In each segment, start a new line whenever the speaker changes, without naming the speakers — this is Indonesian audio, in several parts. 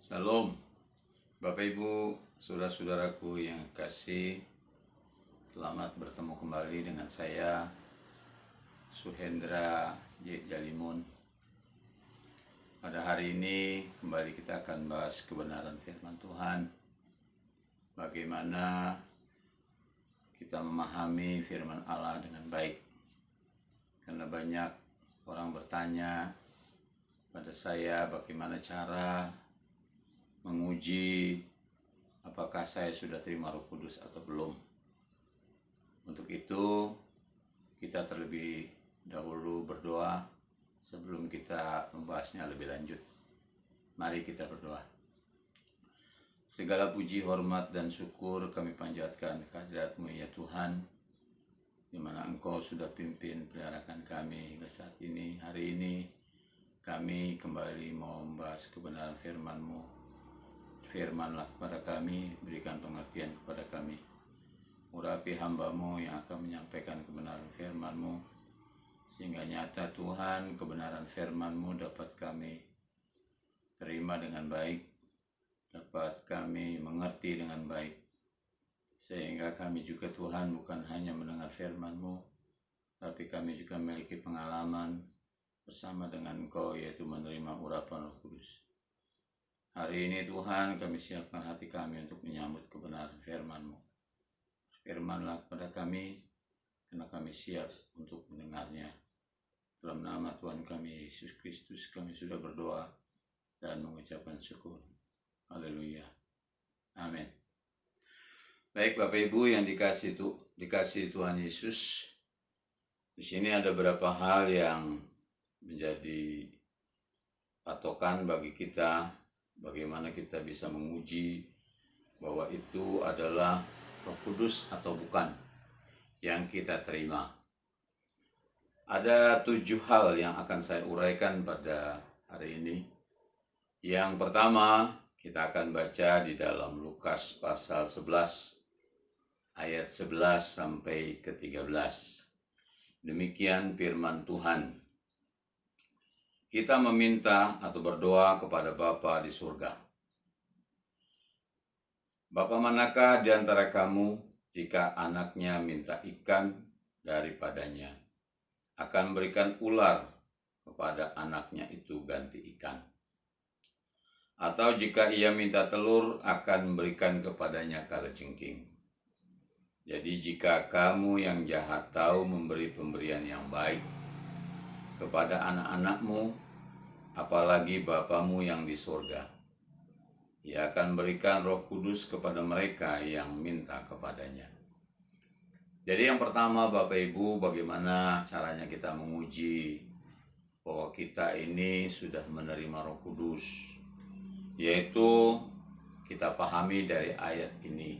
Salam, Bapak Ibu, saudara-saudaraku yang kasih, selamat bertemu kembali dengan saya, Suhendra J. Jalimun. Pada hari ini kembali kita akan bahas kebenaran firman Tuhan. Bagaimana kita memahami firman Allah dengan baik. Karena banyak orang bertanya pada saya bagaimana cara menguji apakah saya sudah terima Roh Kudus atau belum. Untuk itu kita terlebih dahulu berdoa sebelum kita membahasnya lebih lanjut. Mari kita berdoa. Segala puji, hormat, dan syukur kami panjatkan kehadirat-Mu ya Tuhan, di mana Engkau sudah pimpin peliharakan kami hingga saat ini. Hari ini kami kembali mau membahas kebenaran firman-Mu. Firmanlah kepada kami, berikan pengertian kepada kami. Urapi hamba-Mu yang akan menyampaikan kebenaran firman-Mu, sehingga nyata Tuhan kebenaran firman-Mu dapat kami terima dengan baik, dapat kami mengerti dengan baik, sehingga kami juga Tuhan bukan hanya mendengar firman-Mu, tapi kami juga memiliki pengalaman bersama dengan Engkau, yaitu menerima urapan Roh Kudus. Hari ini Tuhan kami siapkan hati kami untuk menyambut kebenaran firman-Mu. Firmanlah kepada kami, karena kami siap untuk mendengarnya. Dalam nama Tuhan kami Yesus Kristus kami sudah berdoa dan mengucapkan syukur. Haleluya. Amin. Baik Bapak Ibu yang dikasih Tuhan Yesus. Di sini ada beberapa hal yang menjadi patokan bagi kita, bagaimana kita bisa menguji bahwa itu adalah Roh Kudus atau bukan yang kita terima. Ada 7 hal yang akan saya uraikan pada hari ini. Yang pertama, kita akan baca di dalam Lukas pasal 11 ayat 11 sampai ke 13. Demikian firman Tuhan. Kita meminta atau berdoa kepada Bapa di surga. Bapa manakah di antara kamu jika anaknya minta ikan daripadanya, akan berikan ular kepada anaknya itu ganti ikan? Atau jika ia minta telur, akan memberikan kepadanya kalajengking? Jadi jika kamu yang jahat tahu memberi pemberian yang baik kepada anak-anakmu, apalagi Bapamu yang di surga, Ia akan berikan Roh Kudus kepada mereka yang minta kepadanya. Jadi yang pertama Bapak Ibu, bagaimana caranya kita menguji bahwa kita ini sudah menerima Roh Kudus? Yaitu kita pahami dari ayat ini.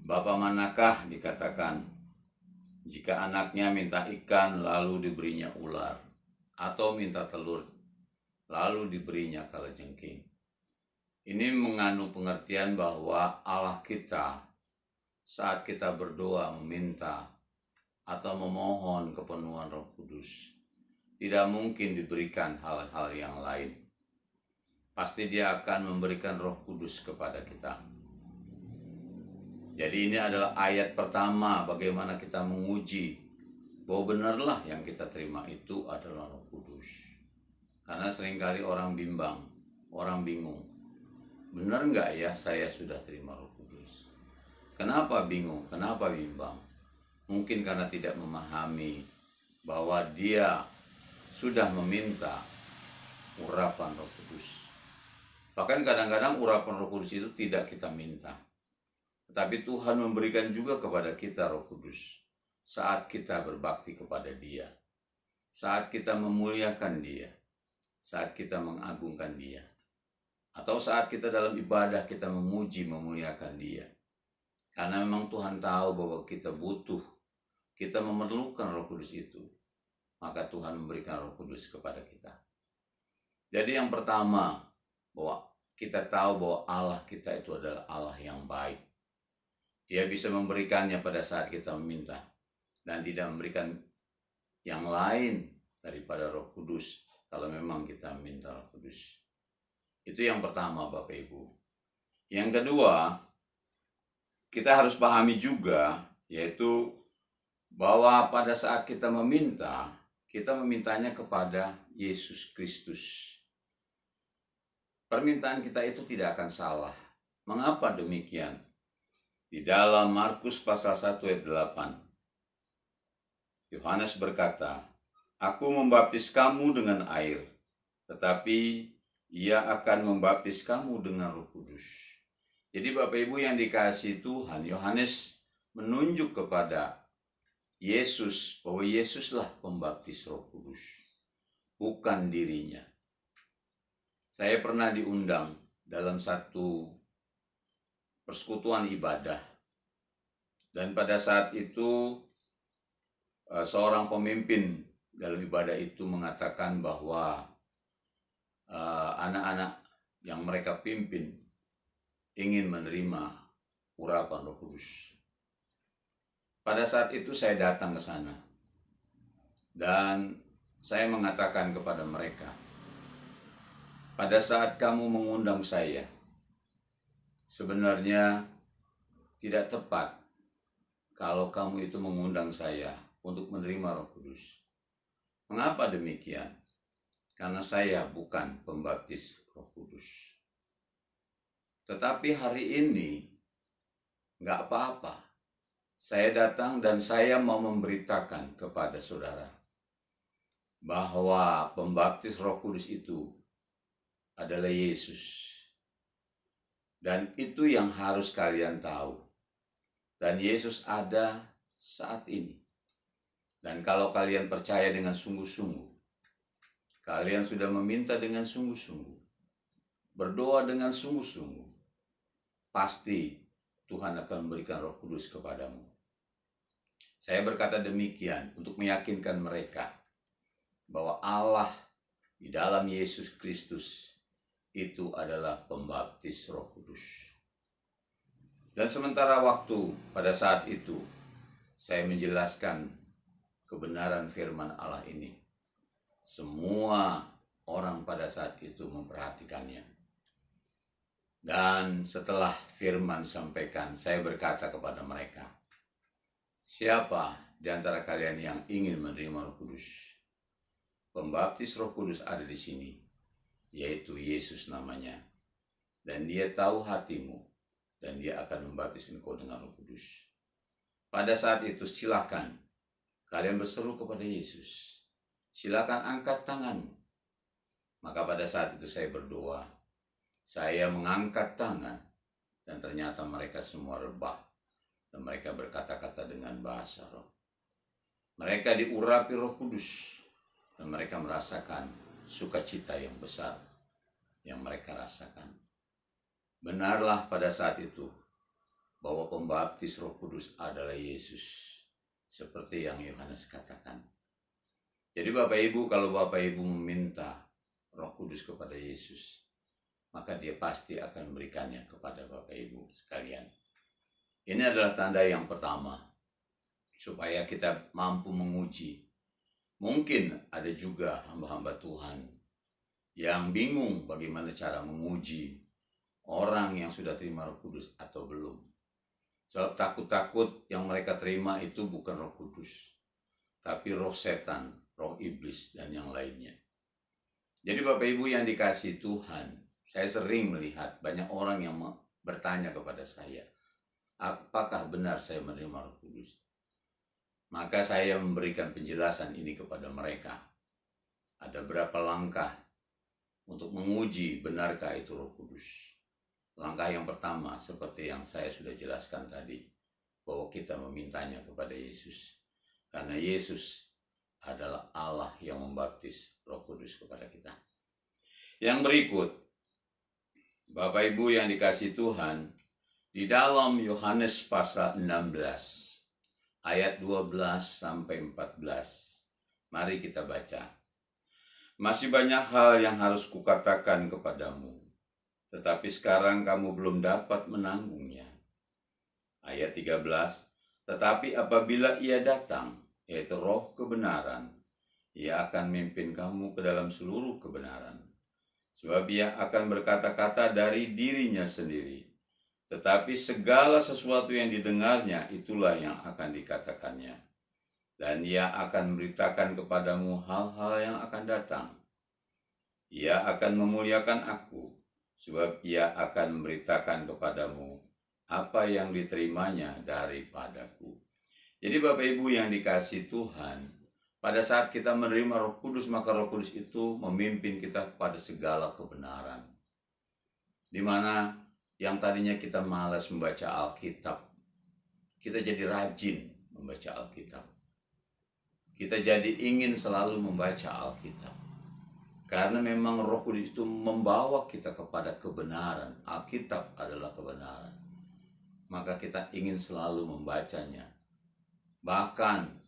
Bapa manakah dikatakan jika anaknya minta ikan lalu diberinya ular, atau minta telur lalu diberinya kalajengking? Ini mengandung pengertian bahwa Allah kita saat kita berdoa meminta atau memohon kepenuhan Roh Kudus, tidak mungkin diberikan hal-hal yang lain. Pasti Dia akan memberikan Roh Kudus kepada kita. Jadi ini adalah ayat pertama bagaimana kita menguji bahwa benarlah yang kita terima itu adalah Roh Kudus. Karena seringkali orang bimbang, orang bingung. Benar nggak ya saya sudah terima Roh Kudus? Kenapa bingung? Kenapa bimbang? Mungkin karena tidak memahami bahwa dia sudah meminta urapan Roh Kudus. Bahkan kadang-kadang urapan Roh Kudus itu tidak kita minta. Tetapi Tuhan memberikan juga kepada kita Roh Kudus saat kita berbakti kepada Dia, saat kita memuliakan Dia, saat kita mengagungkan Dia, atau saat kita dalam ibadah kita memuji memuliakan Dia. Karena memang Tuhan tahu bahwa kita butuh, kita memerlukan Roh Kudus itu, maka Tuhan memberikan Roh Kudus kepada kita. Jadi yang pertama, bahwa kita tahu bahwa Allah kita itu adalah Allah yang baik. Dia bisa memberikannya pada saat kita meminta, dan tidak memberikan yang lain daripada Roh Kudus kalau memang kita minta Roh Kudus. Itu yang pertama, Bapak Ibu. Yang kedua, kita harus pahami juga, yaitu bahwa pada saat kita memintanya kepada Yesus Kristus. Permintaan kita itu tidak akan salah. Mengapa demikian? Di dalam Markus pasal 1 ayat 8, Yohanes berkata, "Aku membaptis kamu dengan air, tetapi Ia akan membaptis kamu dengan Roh Kudus." Jadi Bapak Ibu yang dikasihi Tuhan, Yohanes menunjuk kepada Yesus, bahwa Yesuslah pembaptis Roh Kudus, bukan dirinya. Saya pernah diundang dalam satu persekutuan ibadah, dan pada saat itu seorang pemimpin dalam ibadah itu mengatakan bahwa anak-anak yang mereka pimpin ingin menerima urapan Roh Kudus. Pada saat itu saya datang ke sana dan saya mengatakan kepada mereka, pada saat kamu mengundang saya, sebenarnya tidak tepat kalau kamu itu mengundang saya untuk menerima Roh Kudus. Mengapa demikian? Karena saya bukan pembaptis Roh Kudus. Tetapi hari ini nggak apa-apa. Saya datang dan saya mau memberitakan kepada saudara bahwa pembaptis Roh Kudus itu adalah Yesus. Dan itu yang harus kalian tahu. Dan Yesus ada saat ini. Dan kalau kalian percaya dengan sungguh-sungguh, kalian sudah meminta dengan sungguh-sungguh, berdoa dengan sungguh-sungguh, pasti Tuhan akan memberikan Roh Kudus kepadamu. Saya berkata demikian untuk meyakinkan mereka bahwa Allah di dalam Yesus Kristus itu adalah pembaptis Roh Kudus. Dan sementara waktu pada saat itu saya menjelaskan kebenaran firman Allah ini, semua orang pada saat itu memperhatikannya. Dan setelah firman sampaikan, saya berkata kepada mereka, siapa di antara kalian yang ingin menerima Roh Kudus? Pembaptis Roh Kudus ada di sini, yaitu Yesus namanya. Dan Dia tahu hatimu, dan Dia akan membaptis engkau dengan Roh Kudus. Pada saat itu silakan kalian berseru kepada Yesus. Silakan angkat tanganmu. Maka pada saat itu saya berdoa. Saya mengangkat tangan, dan ternyata mereka semua rebah. Dan mereka berkata-kata dengan bahasa roh. Mereka diurapi Roh Kudus. Dan mereka merasakan sukacita yang besar yang mereka rasakan. Benarlah pada saat itu bahwa pembaptis Roh Kudus adalah Yesus, seperti yang Yohanes katakan. Jadi Bapak Ibu, kalau Bapak Ibu meminta Roh Kudus kepada Yesus, maka Dia pasti akan memberikannya kepada Bapak Ibu sekalian. Ini adalah tanda yang pertama, supaya kita mampu menguji. Mungkin ada juga hamba-hamba Tuhan yang bingung bagaimana cara menguji orang yang sudah terima Roh Kudus atau belum. Sebab takut-takut yang mereka terima itu bukan Roh Kudus, tapi roh setan, roh iblis, dan yang lainnya. Jadi Bapak Ibu yang dikasihi Tuhan, saya sering melihat banyak orang yang bertanya kepada saya, apakah benar saya menerima Roh Kudus? Maka saya memberikan penjelasan ini kepada mereka. Ada berapa langkah untuk menguji benarkah itu Roh Kudus. Langkah yang pertama, seperti yang saya sudah jelaskan tadi, bahwa kita memintanya kepada Yesus. Karena Yesus adalah Allah yang membaptis Roh Kudus kepada kita. Yang berikut, Bapak Ibu yang dikasihi Tuhan, di dalam Yohanes pasal 16, ayat 12 sampai 14. Mari kita baca. Masih banyak hal yang harus kukatakan kepadamu, tetapi sekarang kamu belum dapat menanggungnya. Ayat 13, tetapi apabila Ia datang, yaitu Roh kebenaran, Ia akan memimpin kamu ke dalam seluruh kebenaran. sebab ia akan berkata-kata dari dirinya sendiri. Tetapi segala sesuatu yang didengarnya itulah yang akan dikatakannya. Dan ia akan memberitakan kepadamu hal-hal yang akan datang. Ia akan memuliakan aku, sebab ia akan memberitakan kepadamu apa yang diterimanya daripadaku. Jadi Bapak Ibu yang dikasihi Tuhan, pada saat kita menerima Roh Kudus, maka Roh Kudus itu memimpin kita pada segala kebenaran. Di mana yang tadinya kita malas membaca Alkitab, kita jadi rajin membaca Alkitab. Kita jadi ingin selalu membaca Alkitab. Karena memang Roh Kudus itu membawa kita kepada kebenaran. Alkitab adalah kebenaran. Maka kita ingin selalu membacanya. Bahkan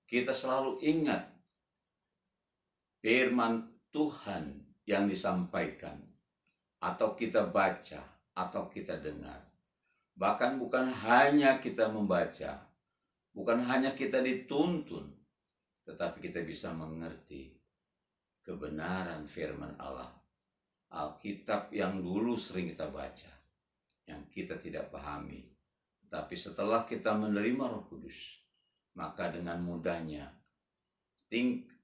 kita selalu ingat firman Tuhan yang disampaikan, atau kita baca, atau kita dengar. Bahkan bukan hanya kita membaca, bukan hanya kita dituntun, tetapi kita bisa mengerti kebenaran firman Allah. Alkitab yang dulu sering kita baca, yang kita tidak pahami. Tapi setelah kita menerima Roh Kudus, maka dengan mudahnya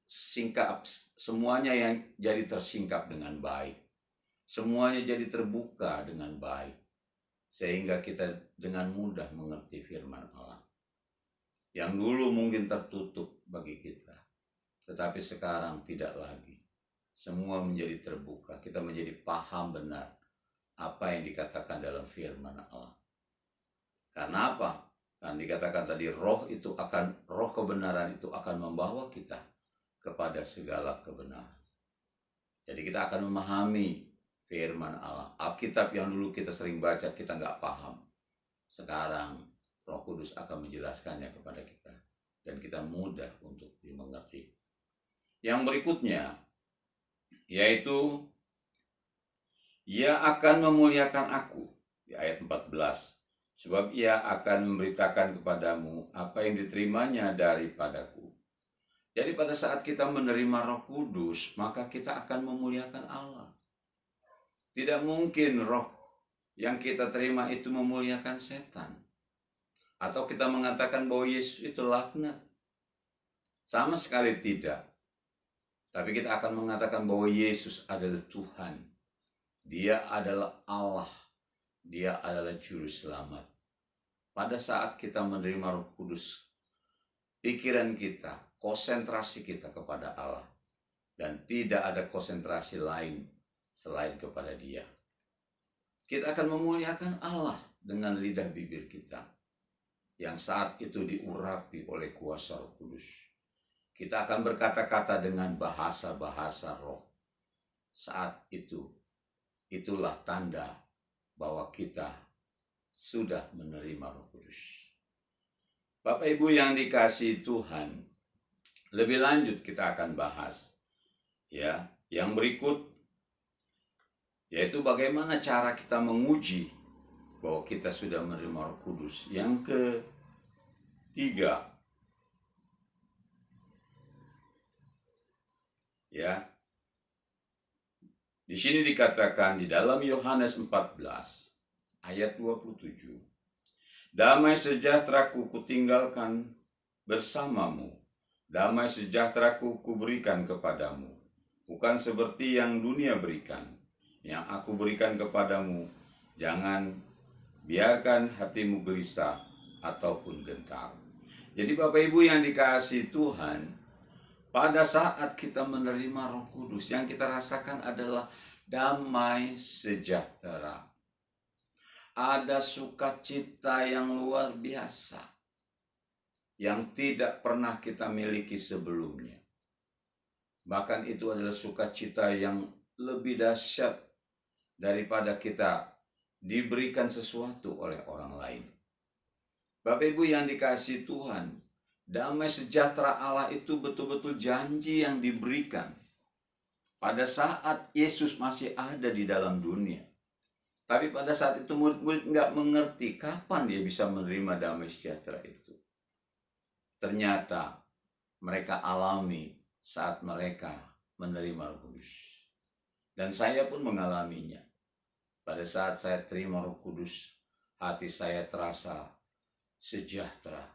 singkap semuanya yang jadi tersingkap dengan baik. Semuanya jadi terbuka dengan baik. Sehingga kita dengan mudah mengerti firman Allah. Yang dulu mungkin tertutup bagi kita, tetapi sekarang tidak lagi. Semua menjadi terbuka. Kita menjadi paham benar apa yang dikatakan dalam firman Allah. Karena apa? Kan dikatakan tadi roh kebenaran itu akan membawa kita kepada segala kebenaran. Jadi kita akan memahami firman Allah. Alkitab yang dulu kita sering baca, kita nggak paham. Sekarang Roh Kudus akan menjelaskannya kepada kita. Dan kita mudah untuk dimengerti. Yang berikutnya, yaitu ia akan memuliakan aku, di ayat 14. Sebab ia akan memberitakan kepadamu apa yang diterimanya daripadaku. Jadi pada saat kita menerima Roh Kudus, maka kita akan memuliakan Allah. Tidak mungkin roh yang kita terima itu memuliakan setan. Atau kita mengatakan bahwa Yesus itu laknat. Sama sekali tidak. Tapi kita akan mengatakan bahwa Yesus adalah Tuhan. Dia adalah Allah. Dia adalah Juru Selamat. Pada saat kita menerima Roh Kudus, pikiran kita, konsentrasi kita kepada Allah. Dan tidak ada konsentrasi lain selain kepada Dia. Kita akan memuliakan Allah dengan lidah bibir kita, yang saat itu diurapi oleh kuasa Roh Kudus. Kita akan berkata-kata dengan bahasa-bahasa roh. Saat itu, itulah tanda bahwa kita sudah menerima Roh Kudus. Bapak Ibu yang dikasihi Tuhan, lebih lanjut kita akan bahas ya, yang berikut, yaitu bagaimana cara kita menguji bahwa kita sudah menerima Roh Kudus. Yang ketiga, ya, di sini dikatakan di dalam Yohanes 14 ayat 27, damai sejahteraku kutinggalkan bersamamu, damai sejahteraku kuberikan kepadamu, bukan seperti yang dunia berikan, yang aku berikan kepadamu. Jangan biarkan hatimu gelisah ataupun gentar. Jadi Bapak Ibu yang dikasihi Tuhan, pada saat kita menerima Roh Kudus, yang kita rasakan adalah damai sejahtera. Ada sukacita yang luar biasa, yang tidak pernah kita miliki sebelumnya. Bahkan itu adalah sukacita yang lebih dahsyat daripada kita diberikan sesuatu oleh orang lain. Bapak Ibu yang dikasihi Tuhan, damai sejahtera Allah itu betul-betul janji yang diberikan pada saat Yesus masih ada di dalam dunia. Tapi pada saat itu murid-murid nggak mengerti kapan dia bisa menerima damai sejahtera itu. Ternyata mereka alami saat mereka menerima Roh Kudus. Dan saya pun mengalaminya. Pada saat saya terima Roh Kudus, hati saya terasa sejahtera.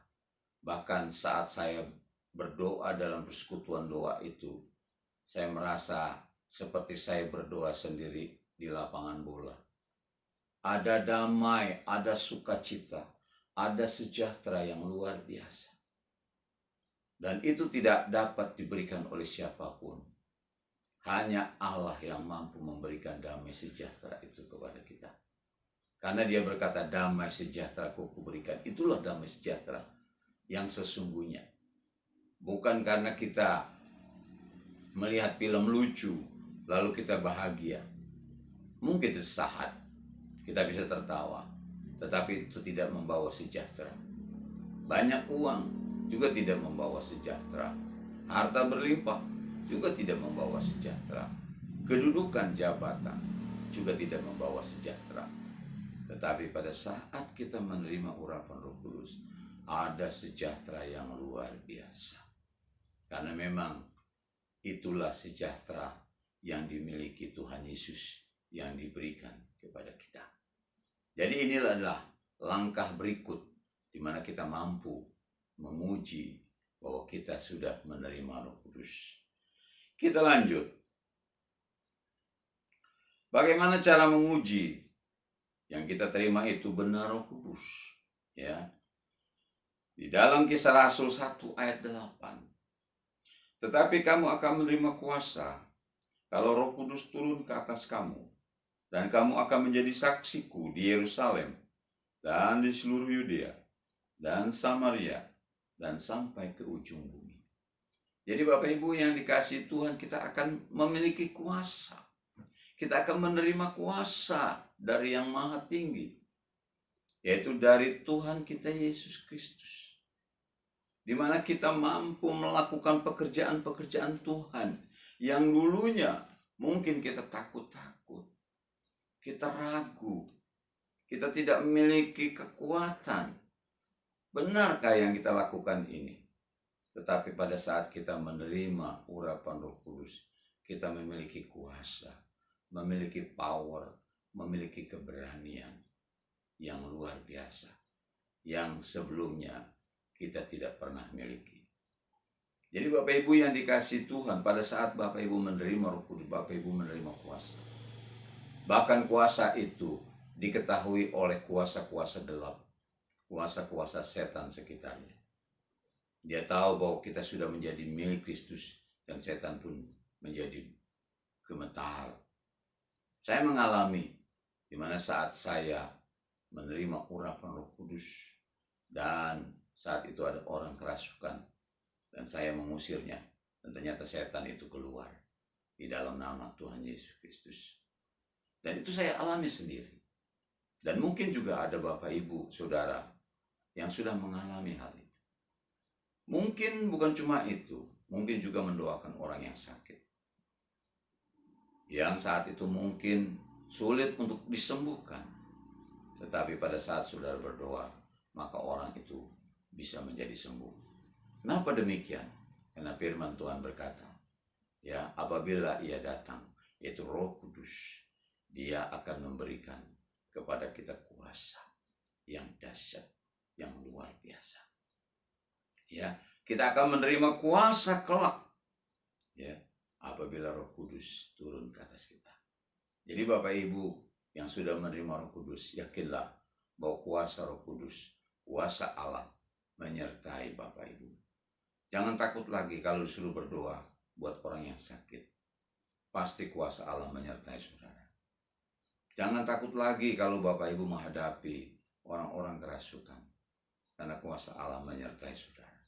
Bahkan saat saya berdoa dalam persekutuan doa itu, saya merasa seperti saya berdoa sendiri di lapangan bola. Ada damai, ada sukacita, ada sejahtera yang luar biasa. Dan itu tidak dapat diberikan oleh siapapun. Hanya Allah yang mampu memberikan damai sejahtera itu kepada kita. Karena dia berkata, damai sejahtera ku berikan. Itulah damai sejahtera yang sesungguhnya. Bukan karena kita melihat film lucu, lalu kita bahagia. Mungkin itu sesaat, kita bisa tertawa. Tetapi itu tidak membawa sejahtera. Banyak uang juga tidak membawa sejahtera. Harta berlimpah juga tidak membawa sejahtera. Kedudukan jabatan juga tidak membawa sejahtera. Tetapi pada saat kita menerima urapan Roh Kudus, ada sejahtera yang luar biasa. Karena memang itulah sejahtera yang dimiliki Tuhan Yesus yang diberikan kepada kita. Jadi inilah adalah langkah berikut di mana kita mampu menguji bahwa kita sudah menerima Roh Kudus. Kita lanjut. Bagaimana cara menguji yang kita terima itu benar Roh Kudus? Ya. Di dalam Kisah Rasul 1 ayat 8. Tetapi kamu akan menerima kuasa kalau Roh Kudus turun ke atas kamu, dan kamu akan menjadi saksiku di Yerusalem dan di seluruh Yudea dan Samaria dan sampai ke ujung bumi. Jadi Bapak Ibu yang dikasihi Tuhan, kita akan memiliki kuasa. Kita akan menerima kuasa dari yang maha tinggi, yaitu dari Tuhan kita Yesus Kristus. Di mana kita mampu melakukan pekerjaan-pekerjaan Tuhan yang dulunya mungkin kita takut-takut, kita ragu, kita tidak memiliki kekuatan. Benarkah yang kita lakukan ini? Tetapi pada saat kita menerima urapan Roh Kudus, kita memiliki kuasa, memiliki power, memiliki keberanian yang luar biasa, yang sebelumnya kita tidak pernah miliki. Jadi Bapak Ibu yang dikasihi Tuhan, pada saat Bapak Ibu menerima Roh Kudus, Bapak Ibu menerima kuasa. Bahkan kuasa itu diketahui oleh kuasa-kuasa gelap, kuasa-kuasa setan sekitarnya. Dia tahu bahwa kita sudah menjadi milik Kristus, dan setan pun menjadi gemetar. Saya mengalami di mana saat saya menerima urapan Roh Kudus, dan saat itu ada orang kerasukan dan saya mengusirnya, dan ternyata setan itu keluar di dalam nama Tuhan Yesus Kristus. Dan itu saya alami sendiri. Dan mungkin juga ada Bapak Ibu Saudara yang sudah mengalami hal itu. Mungkin bukan cuma itu, mungkin juga mendoakan orang yang sakit, yang saat itu mungkin sulit untuk disembuhkan. Tetapi pada saat saudara berdoa, maka orang itu bisa menjadi sembuh. Kenapa demikian? Karena firman Tuhan berkata, ya, apabila ia datang, yaitu Roh Kudus, dia akan memberikan kepada kita kuasa yang dahsyat, yang luar biasa. Ya, kita akan menerima kuasa kelak, ya, apabila Roh Kudus turun ke atas kita. Jadi Bapak Ibu yang sudah menerima Roh Kudus, yakinlah bahwa kuasa Roh Kudus, kuasa Allah menyertai Bapak Ibu. Jangan takut lagi kalau disuruh berdoa buat orang yang sakit. Pasti kuasa Allah menyertai saudara. Jangan takut lagi kalau Bapak Ibu menghadapi orang-orang kerasukan, karena kuasa Allah menyertai saudara.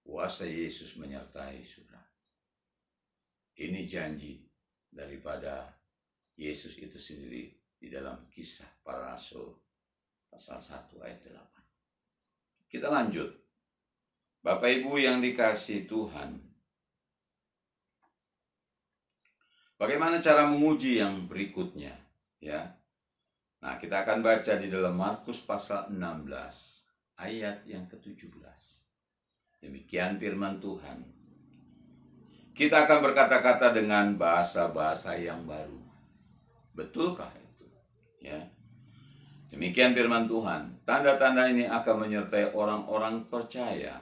Kuasa Yesus menyertai saudara. Ini janji daripada Yesus itu sendiri di dalam Kisah Para Rasul pasal 1 ayat 8. Kita lanjut. Bapak Ibu yang dikasihi Tuhan, bagaimana cara menguji yang berikutnya? Ya. Nah, kita akan baca di dalam Markus pasal 16 ayat yang ke-17. Demikian firman Tuhan. kita akan berkata-kata dengan bahasa-bahasa yang baru. Betulkah itu? Ya. Demikian firman Tuhan. Tanda-tanda ini akan menyertai orang-orang percaya.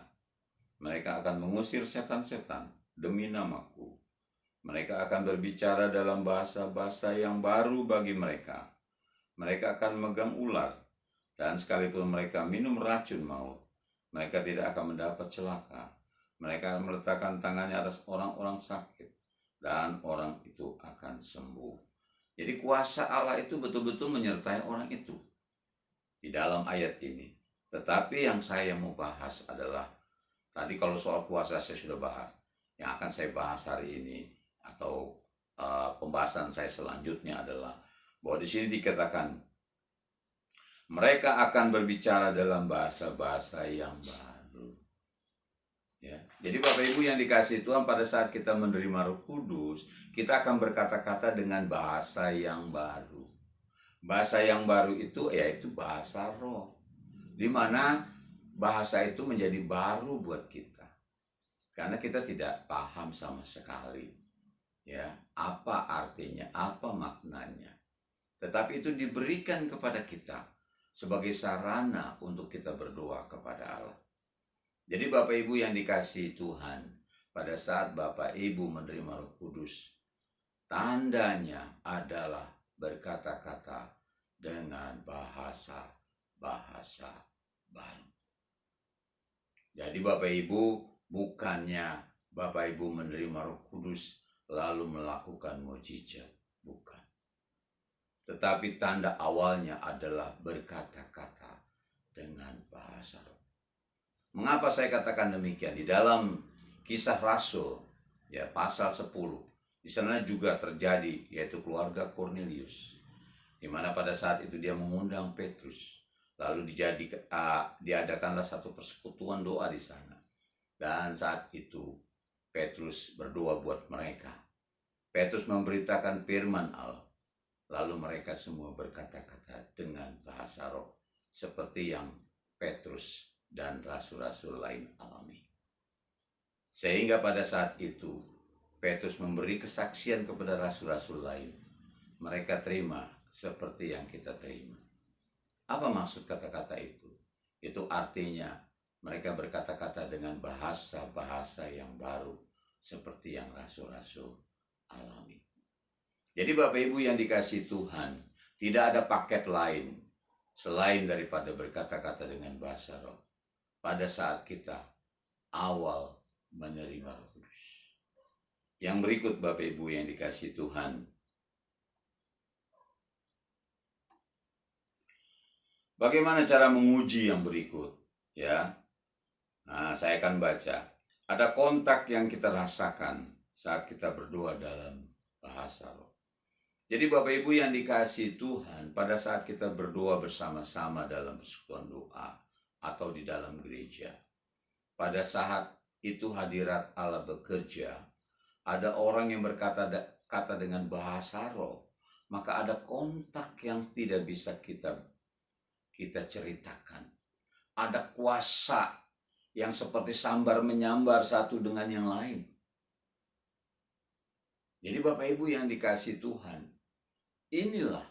Mereka akan mengusir setan-setan demi namaku. Mereka akan berbicara dalam bahasa-bahasa yang baru bagi mereka. Mereka akan memegang ular, dan sekalipun mereka minum racun maut, mereka tidak akan mendapat celaka. Mereka akan meletakkan tangannya atas orang-orang sakit, dan orang itu akan sembuh. Jadi kuasa Allah itu betul-betul menyertai orang itu di dalam ayat ini. Tetapi yang saya mau bahas adalah, tadi kalau soal kuasa saya sudah bahas. Yang akan saya bahas hari ini atau pembahasan saya selanjutnya adalah bahwa di sini dikatakan mereka akan berbicara dalam bahasa-bahasa yang baru. Ya. Jadi Bapak Ibu yang dikasihi Tuhan, pada saat kita menerima Roh Kudus, kita akan berkata-kata dengan bahasa yang baru. Bahasa yang baru itu yaitu bahasa roh. Di mana bahasa itu menjadi baru buat kita. Karena kita tidak paham sama sekali. Ya, apa artinya, apa maknanya. Tetapi itu diberikan kepada kita sebagai sarana untuk kita berdoa kepada Allah. Jadi Bapak Ibu yang dikasihi Tuhan, pada saat Bapak Ibu menerima Roh Kudus, tandanya adalah berkata-kata dengan bahasa-bahasa baru. Jadi Bapak Ibu, bukannya Bapak Ibu menerima Roh Kudus lalu melakukan mukjizat, bukan. Tetapi tanda awalnya adalah berkata-kata dengan bahasa roh. Mengapa saya katakan demikian? Di dalam Kisah Rasul, ya pasal 10, di sana juga terjadi, yaitu keluarga Kornelius, di mana pada saat itu dia mengundang Petrus, lalu diadakanlah satu persekutuan doa di sana. Dan saat itu Petrus berdoa buat mereka. Petrus memberitakan firman Allah, lalu mereka semua berkata-kata dengan bahasa roh, seperti yang Petrus dan rasul-rasul lain alami. Sehingga pada saat itu Petrus memberi kesaksian kepada rasul-rasul lain. Mereka terima seperti yang kita terima. Apa maksud kata-kata itu? Itu artinya mereka berkata-kata dengan bahasa-bahasa yang baru, seperti yang rasul-rasul alami. Jadi Bapak Ibu yang dikasihi Tuhan, tidak ada paket lain selain daripada berkata-kata dengan bahasa roh pada saat kita awal menerima Roh Kudus. Yang berikut Bapak Ibu yang dikasihi Tuhan, bagaimana cara menguji yang berikut? Ya, nah saya akan baca. Ada kontak yang kita rasakan saat kita berdoa dalam bahasa roh. Jadi Bapak Ibu yang dikasihi Tuhan, pada saat kita berdoa bersama-sama dalam persekutuan doa atau di dalam gereja, pada saat itu hadirat Allah bekerja, ada orang yang berkata dengan bahasa roh, maka ada kontak yang tidak bisa kita ceritakan. Ada kuasa yang seperti sambar menyambar satu dengan yang lain. Jadi Bapak Ibu yang dikasihi Tuhan, inilah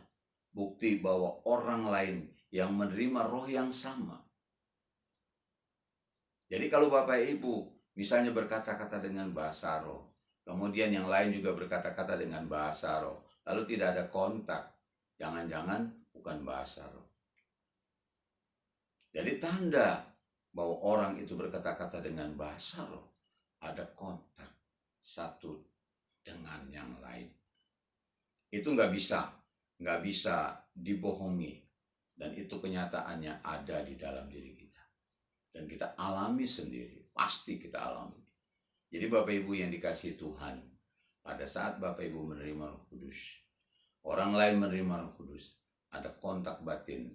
bukti bahwa orang lain yang menerima roh yang sama. Jadi kalau Bapak Ibu misalnya berkata-kata dengan bahasa roh, kemudian yang lain juga berkata-kata dengan bahasa roh, lalu tidak ada kontak, jangan-jangan bukan bahasa roh. Jadi tanda bahwa orang itu berkata-kata dengan bahasa roh, ada kontak satu dengan yang lain. Itu nggak bisa dibohongi, dan itu kenyataannya ada di dalam diri kita. Dan kita alami sendiri, pasti kita alami. Jadi Bapak Ibu yang dikasihi Tuhan, pada saat Bapak Ibu menerima Roh Kudus, orang lain menerima Roh Kudus, ada kontak batin,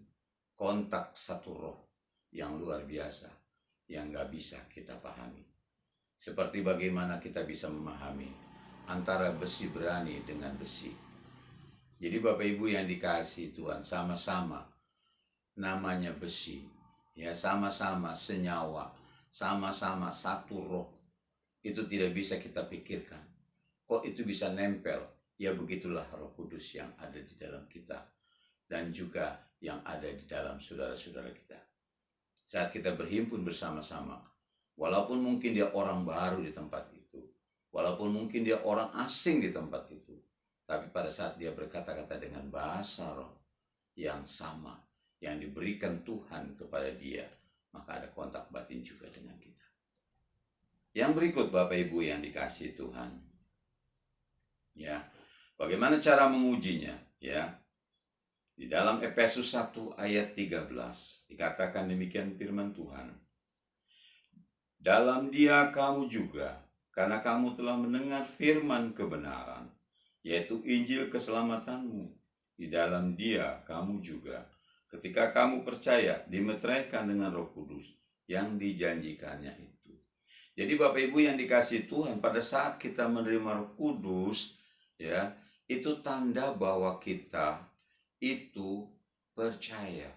kontak satu roh yang luar biasa, yang gak bisa kita pahami. Seperti bagaimana kita bisa memahami antara besi berani dengan besi. Jadi Bapak Ibu yang dikasihi Tuhan, sama-sama namanya besi, ya sama-sama senyawa, sama-sama satu roh, itu tidak bisa kita pikirkan. Kok itu bisa nempel? Ya begitulah Roh Kudus yang ada di dalam kita dan juga yang ada di dalam saudara-saudara kita. Saat kita berhimpun bersama-sama, walaupun mungkin dia orang baru di tempat itu, walaupun mungkin dia orang asing di tempat itu, tapi pada saat dia berkata-kata dengan bahasa roh yang sama, yang diberikan Tuhan kepada dia, maka ada kontak batin juga dengan kita. Yang berikut Bapak Ibu yang dikasihi Tuhan. Ya, bagaimana cara mengujinya? Ya, di dalam Efesus 1 ayat 13 dikatakan demikian firman Tuhan. Dalam Dia kamu juga, karena kamu telah mendengar firman kebenaran, yaitu Injil keselamatanmu. Di dalam Dia kamu juga, ketika kamu percaya, dimeteraikan dengan Roh Kudus yang dijanjikannya itu. Jadi Bapak Ibu yang dikasihi Tuhan, pada saat kita menerima Roh Kudus, ya, itu tanda bahwa kita itu percaya.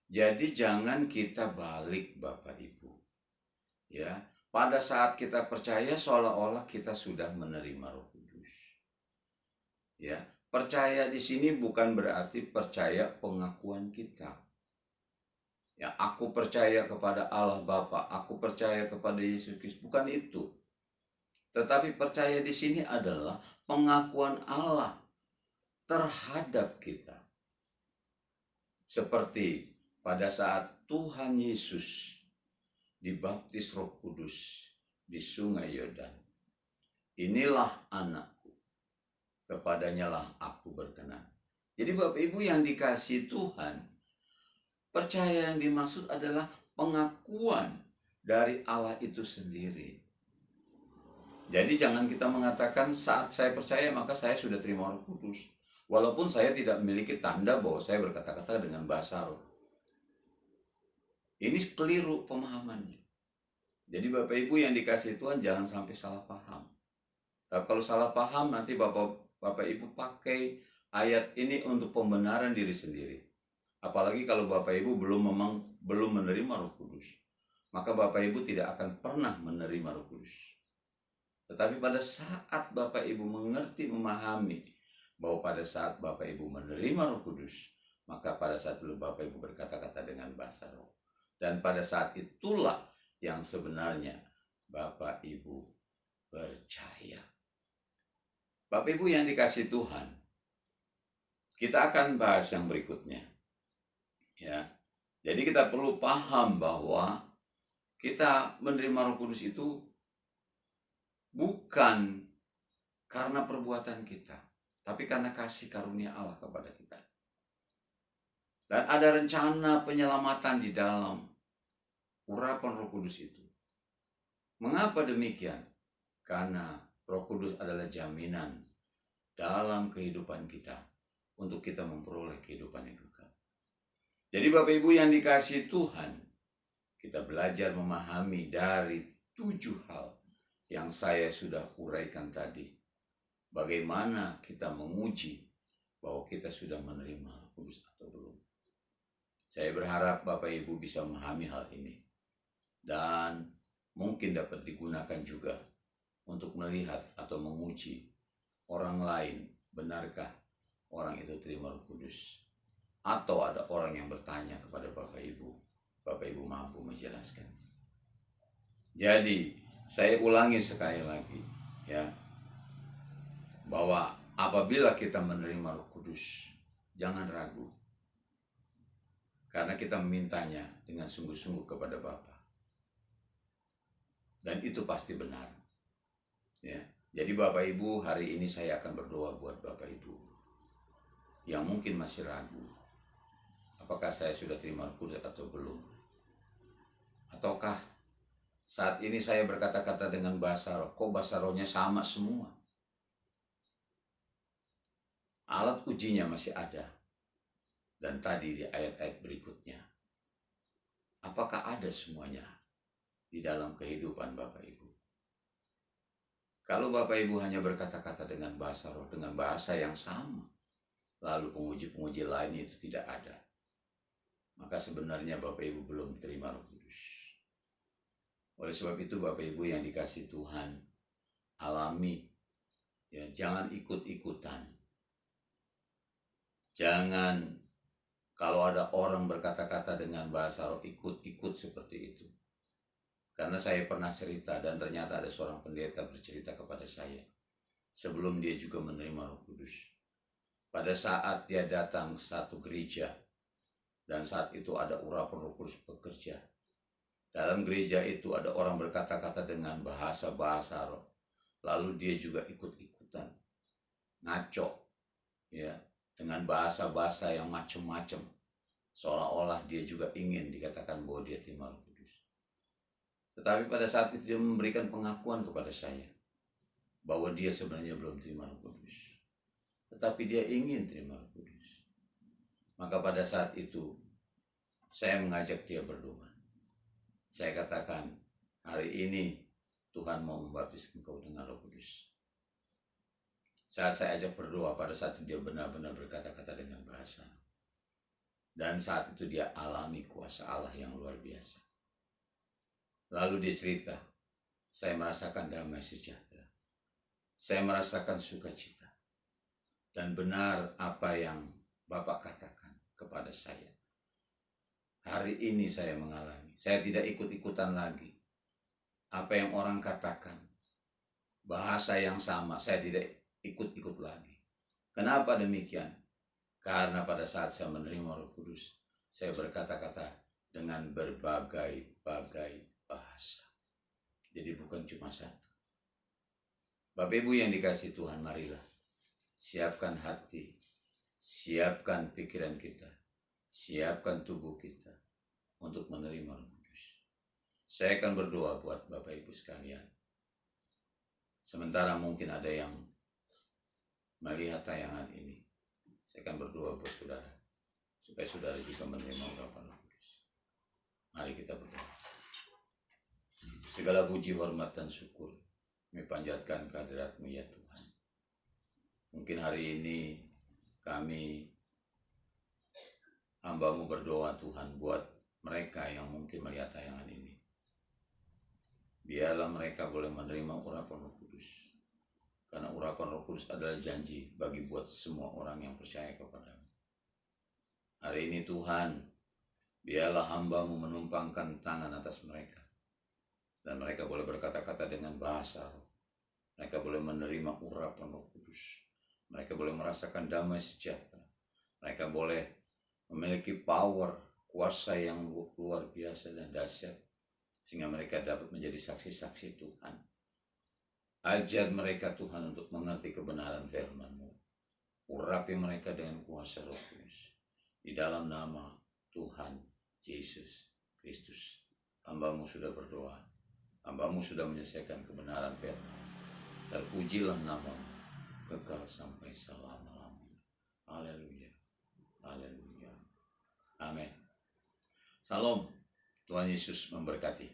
Jadi jangan kita balik Bapak Ibu. Ya, pada saat kita percaya seolah-olah kita sudah menerima Roh Kudus. Ya, percaya di sini bukan berarti percaya pengakuan kita. Ya, aku percaya kepada Allah Bapa, aku percaya kepada Yesus Kristus, bukan itu. Tetapi percaya di sini adalah pengakuan Allah terhadap kita. Seperti pada saat Tuhan Yesus dibaptis Roh Kudus di Sungai Yordan. Inilah anakku, kepadanya lah aku berkenan. Jadi Bapak Ibu yang dikasihi Tuhan, percaya yang dimaksud adalah pengakuan dari Allah itu sendiri. Jadi jangan kita mengatakan saat saya percaya maka saya sudah terima Roh Kudus. Walaupun saya tidak memiliki tanda bahwa saya berkata-kata dengan bahasa roh. Ini keliru pemahamannya. Jadi Bapak Ibu yang dikasihi Tuhan jangan sampai salah paham. Tapi kalau salah paham nanti Bapak Ibu pakai ayat ini untuk pembenaran diri sendiri. Apalagi kalau Bapak Ibu belum menerima Roh Kudus, maka Bapak Ibu tidak akan pernah menerima Roh Kudus. Tetapi pada saat Bapak Ibu mengerti, memahami bahwa pada saat Bapak Ibu menerima Roh Kudus, maka pada saat itu Bapak Ibu berkata-kata dengan bahasa roh. Dan pada saat itulah yang sebenarnya Bapak Ibu percaya. Bapak Ibu yang dikasihi Tuhan, kita akan bahas yang berikutnya. Ya, jadi kita perlu paham bahwa kita menerima Roh Kudus itu bukan karena perbuatan kita, tapi karena kasih karunia Allah kepada kita. Dan ada rencana penyelamatan di dalam urapan Roh Kudus itu. Mengapa demikian? Karena Roh Kudus adalah jaminan dalam kehidupan kita untuk kita memperoleh kehidupan yang kekal. Jadi Bapak Ibu yang dikasihi Tuhan, kita belajar memahami dari 7 hal yang saya sudah uraikan tadi. Bagaimana kita menguji bahwa kita sudah menerima Roh Kudus atau belum. Saya berharap Bapak Ibu bisa memahami hal ini. Dan mungkin dapat digunakan juga untuk melihat atau menguji orang lain. Benarkah orang itu terima Roh Kudus? Atau ada orang yang bertanya kepada Bapak Ibu mampu menjelaskan. Jadi saya ulangi sekali lagi, ya, bahwa apabila kita menerima Roh Kudus, jangan ragu, karena kita memintanya dengan sungguh-sungguh kepada Bapa, dan itu pasti benar. Ya, jadi Bapak Ibu, hari ini saya akan berdoa buat Bapak Ibu yang mungkin masih ragu. Apakah saya sudah terima Roh Kudus atau belum? Ataukah saat ini saya berkata-kata dengan bahasa roh, kok bahasa rohnya sama semua? Alat ujinya masih ada. Dan tadi di ayat-ayat berikutnya, apakah ada semuanya di dalam kehidupan Bapak Ibu? Kalau Bapak Ibu hanya berkata-kata dengan bahasa roh, dengan bahasa yang sama, lalu penguji-penguji lainnya itu tidak ada, maka sebenarnya Bapak Ibu belum terima Roh Kudus. Oleh sebab itu Bapak Ibu yang dikasih Tuhan, alami, ya, jangan ikut-ikutan. Jangan kalau ada orang berkata-kata dengan bahasa roh, ikut-ikut seperti itu. Karena saya pernah cerita dan ternyata ada seorang pendeta bercerita kepada saya sebelum dia juga menerima Roh Kudus. Pada saat dia datang satu gereja dan saat itu ada urapan Roh Kudus bekerja. Dalam gereja itu ada orang berkata-kata dengan bahasa-bahasa roh. Lalu dia juga ikut-ikutan. Ngaco, ya, dengan bahasa-bahasa yang macam-macam. Seolah-olah dia juga ingin dikatakan bahwa dia terima Roh Kudus. Tetapi pada saat itu dia memberikan pengakuan kepada saya bahwa dia sebenarnya belum terima Roh Kudus. Tetapi dia ingin terima Roh Kudus. Maka pada saat itu saya mengajak dia berdoa. Saya katakan, hari ini Tuhan mau membaptis engkau dengan Roh Kudus. Saat saya ajak berdoa, pada saat itu dia benar-benar berkata-kata dengan bahasa. Dan saat itu dia alami kuasa Allah yang luar biasa. Lalu dia cerita, saya merasakan damai sejahtera. Saya merasakan sukacita. Dan benar apa yang Bapak katakan kepada saya. Hari ini saya mengalami. Saya tidak ikut-ikutan lagi. Apa yang orang katakan. Bahasa yang sama, saya tidak ikut-ikut lagi. Kenapa demikian? Karena pada saat saya menerima Roh Kudus, saya berkata-kata dengan berbagai-bagai bahasa. Jadi bukan cuma satu. Bapak Ibu yang dikasihi Tuhan, marilah siapkan hati, siapkan pikiran kita, siapkan tubuh kita untuk menerima Roh Kudus. Saya akan berdoa buat Bapak Ibu sekalian. Sementara mungkin ada yang melihat tayangan ini, saya akan berdoa buat saudara, supaya saudara juga menerima urapan Roh Kudus. Mari kita berdoa. Segala puji, hormat, dan syukur kami panjatkan kehadirat-Mu ya Tuhan. Mungkin hari ini kami hamba-Mu berdoa Tuhan buat mereka yang mungkin melihat tayangan ini. Biarlah mereka boleh menerima urapan Roh Kudus. Karena urapan Roh Kudus adalah janji bagi buat semua orang yang percaya kepada-Mu. Hari ini Tuhan, biarlah hamba-Mu menumpangkan tangan atas mereka. Dan mereka boleh berkata-kata dengan bahasa roh. Mereka boleh menerima urapan Roh Kudus. Mereka boleh merasakan damai sejahtera. Mereka boleh memiliki power, kuasa yang luar biasa dan dahsyat. Sehingga mereka dapat menjadi saksi-saksi Tuhan. Ajar mereka Tuhan untuk mengerti kebenaran firman-Mu. Urapi mereka dengan kuasa Roh Kudus. Di dalam nama Tuhan Yesus Kristus. Hamba-Mu sudah berdoa. Hamba-Mu sudah menyelesaikan kebenaran firman. Terpujilah nama-Mu kekal sampai selama-lamanya. Haleluya. Haleluya. Amin. Salam. Tuhan Yesus memberkati.